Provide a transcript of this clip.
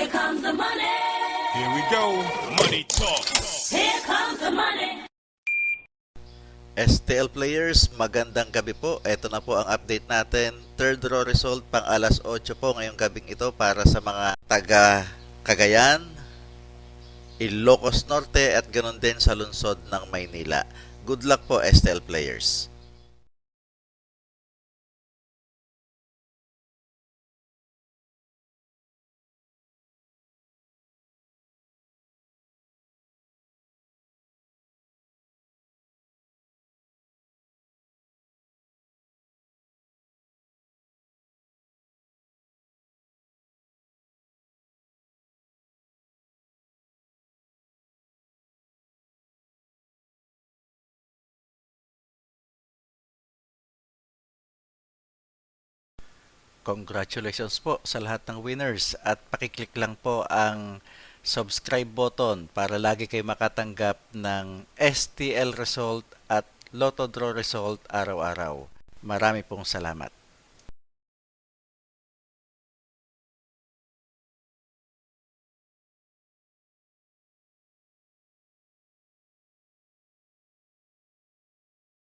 Here comes the money. Here we go. Money talk. Here comes the money. STL players, magandang gabi po. Ito na po ang update natin. Third draw result pang alas 8 po ngayong gabing ito para sa mga taga Cagayan, Ilocos Norte at ganoon din sa lungsod ng Maynila. Good luck po STL players. Congratulations po sa lahat ng winners at pakiclick lang po ang subscribe button para lagi kayo makatanggap ng STL result at Lotto Draw result araw-araw. Marami pong salamat.